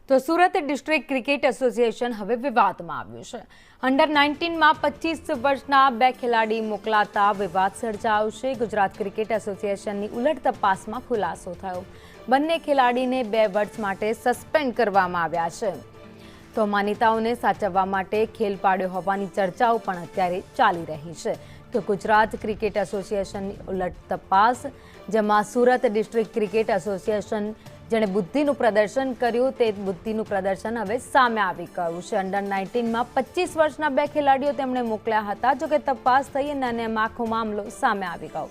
તો Surat district cricket association હવે વિવાદમાં આવ્યું છે। અંડર 19માં 25 વર્ષના બે ખેલાડી મોકલાતા વિવાદ સર્જાયો છે। ગુજરાત ક્રિકેટ એસોસિએશનની ઉલટ તપાસમાં ખુલાસો થયો। બંને ખેલાડીને 2 વર્ષ માટે સસ્પેન્ડ કરવામાં આવ્યા છે। તો માન્યતાઓને સાચવવા માટે ખેલ પાડ્યો હોવાની ચર્ચાઓ પણ અત્યારે ચાલી રહી છે। તો ગુજરાત ક્રિકેટ એસોસિએશનની ઉલટ તપાસ, જેમાં સુરત ડિસ્ટ્રિક્ટ ક્રિકેટ એસોસિએશન જેણે બુદ્ધિનું પ્રદર્શન કર્યું તે બુદ્ધિનું પ્રદર્શન હવે સામે આવી ગયું છે। અંડર 19માં 25 વર્ષના બે ખેલાડીઓ તેમણે મોકલ્યા હતા। જો કે તપાસ થઈ અને આખો મામલો સામે આવી ગયો।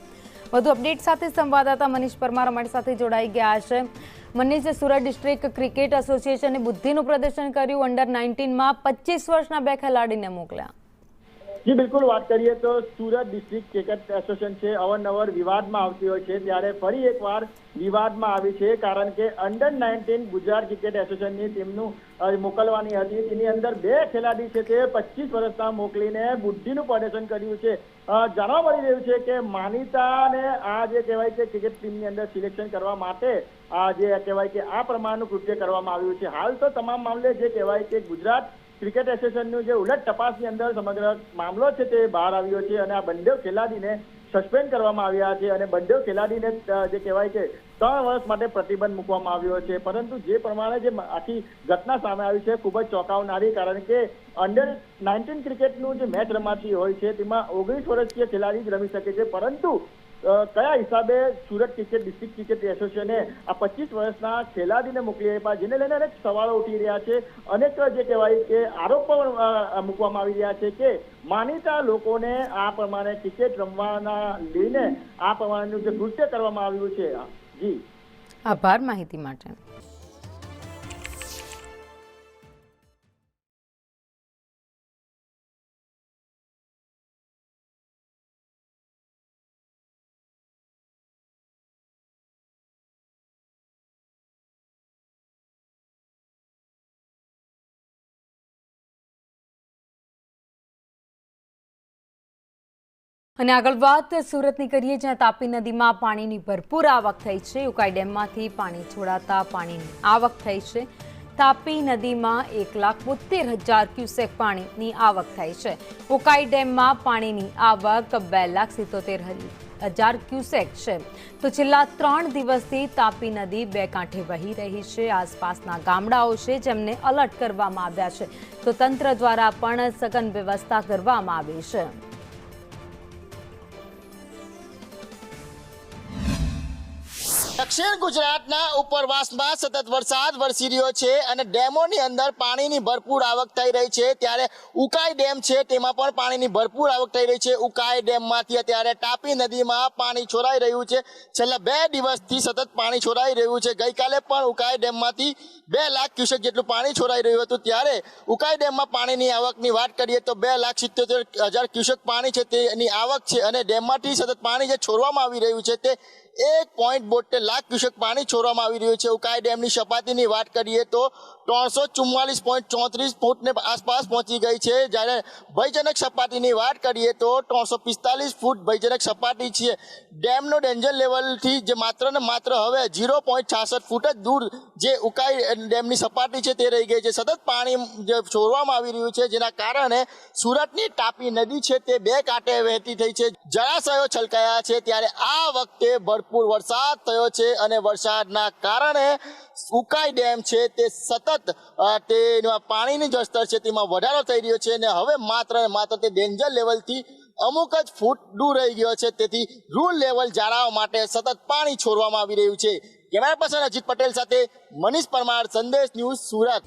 વધુ અપડેટ સાથે સંવાદદાતા મનીષ પરમાર અમારી સાથે જોડાઈ ગયા છે। મનીષ, સુરત ડિસ્ટ્રિક્ટ ક્રિકેટ એસોસિએશને બુદ્ધિનું પ્રદર્શન કર્યું, અંડર 19માં 25 વર્ષના બે ખેલાડીને મોકલ્યા। जी बिल्कुल, बात करिए तो सूरत डिस्ट्रिक्ट क्रिकेट एसोसिएशन છે અવારનવાર વિવાદમાં આવતી હોય છે, ત્યારે ફરી એકવાર વિવાદમાં આવી છે। કારણ કે અંડર 19 ગુજરાત ક્રિકેટ એસોસિએશનની ટીમનું મોકલવાની હતી, તેની અંદર 2 ખેલાડી છે તે 25 વર્ષના મોકલીને બુદ્ધિનું પ્રદર્શન કર્યું છે। જાણવા મળી રહ્યું છે કે માનીતાને આ જે કહેવાય છે ક્રિકેટ ટીમની અંદર સિલેક્શન કરવા માટે આ જે કહેવાય કે આ પ્રમાણનું કૃત્ય કરવામાં આવ્યું છે। હાલ તો તમામ મામલે જે કહેવાય કે ગુજરાત ક્રિકેટ એસોસિએશનનું જે ઉલટ તપાસની અંદર સમગ્ર મામલો છે તે બહાર આવ્યો છે અને આ બંને ખેલાડીને સસ્પેન્ડ કરવામાં આવ્યા છે અને બંને ખેલાડીને જે કહેવાય કે 3 વર્ષ માટે પ્રતિબંધ મૂકવામાં આવ્યો છે। પરંતુ જે પ્રમાણે જે આખી ઘટના સામે આવી છે ખૂબ જ ચોંકાવનારી, કારણ કે અંડર 19 ક્રિકેટનું જે મેચ રમાતી હોય છે તેમાં 19 વર્ષીય ખેલાડી જ રમી શકે છે, પરંતુ કયા હિસાબે સુરત ક્રિકેટ ડિસ્ટ્રિક્ટ ક્રિકેટ એસોસિએશને આ 25 વર્ષના ખેલાડીને મોકલી આપ્યા, જેને લઈને અનેક સવાલો ઉઠી રહ્યા છે। અનેક જે કહેવાય કે આરોપ મૂકવામાં આવી રહ્યા છે કે માનીતા લોકોને આ પ્રમાણે ક્રિકેટ રમવાના લઈને આ પ્રમાણેનું જે કૃત્ય કરવામાં આવ્યું છે। જી આભાર માહિતી માટે। અને આગળ વાત સુરતની કરીએ, જ્યાં તાપી નદીમાં પાણીની ભરપૂર આવક થઈ છે। ઉકાઈ ડેમમાંથી પાણી છોડાતા પાણીની આવક થઈ છે। તાપી નદીમાં 1,72,000 ક્યુસેક પાણીની આવક થઈ છે। ઉકાઈ ડેમમાં પાણીની આવક 2,77,000 ક્યુસેક છે। તો છેલ્લા 3 દિવસથી તાપી નદી 2 કાંઠે વહી રહી છે। આસપાસના ગામડાઓ છે જેમને એલર્ટ કરવામાં આવ્યા છે, તો તંત્ર દ્વારા પણ સઘન વ્યવસ્થા કરવામાં આવી છે। દક્ષિણ ગુજરાતના ઉપરવાસમાં સતત વરસાદ વરસી રહ્યો છે અને ડેમોની અંદર પાણીની ભરપૂર આવક થઈ રહી છે, ત્યારે ઉકાઈ ડેમ છે તેમાં પણ પાણીની ભરપૂર આવક થઈ રહી છે। ઉકાઈ ડેમમાંથી અત્યારે તાપી નદીમાં પાણી છોડાઈ રહ્યું છે। છેલ્લા 2 દિવસથી સતત પાણી છોડાઈ રહ્યું છે। ગઈકાલે પણ ઉકાઈ ડેમમાંથી 2 લાખ ક્યુસેક જેટલું પાણી છોડાઈ રહ્યું હતું, ત્યારે ઉકાઈ ડેમમાં પાણીની આવકની વાત કરીએ તો 2,77,000 ક્યુસેક પાણી છે તેની આવક છે અને ડેમમાંથી સતત પાણી જે છોડવામાં આવી રહ્યું છે તે 1.72 લાખ ક્યુસેક પાણી છોડવામાં આવી રહ્યું છે। ઉકાઈ ડેમની સપાટીની વાત કરીએ તો 344.34 ફૂટને આસપાસ પહોંચી ગઈ છે, જ્યારે ભયજનક સપાટીની વાત કરીએ તો 345 ફૂટ ભયજનક સપાટી છે। ડેમનો ડેન્જર લેવલથી જે માત્ર ને માત્ર હવે 0.66 ફૂટ જ દૂર જે ઉકાઈ ડેમની સપાટી છે તે રહી ગઈ છે। સતત પાણી જે છોડવામાં આવી રહ્યું છે, જેના કારણે સુરતની તાપી નદી છે તે 2 કાંઠે વહેતી થઈ છે। જળાશયો છલકાયા છે, ત્યારે આ વખતે ભરપૂર વરસાદ થયો છે અને વરસાદના કારણે ઉકાઈ ડેમ છે તે સતત તેમાં પાણીની જે સ્તર છે તેમાં વધારો થઈ રહ્યો છે અને હવે માત્ર ને માત્ર તે ડેન્જર લેવલથી અમુક જ ફૂટ દૂર રહી ગયો છે। તેથી રૂલ લેવલ જાળવવા માટે સતત પાણી છોડવામાં આવી રહ્યું છે। કેમેરા પર્સન અજીત પટેલ સાથે મનીષ પરમાર, સંદેશ ન્યૂઝ, સુરત।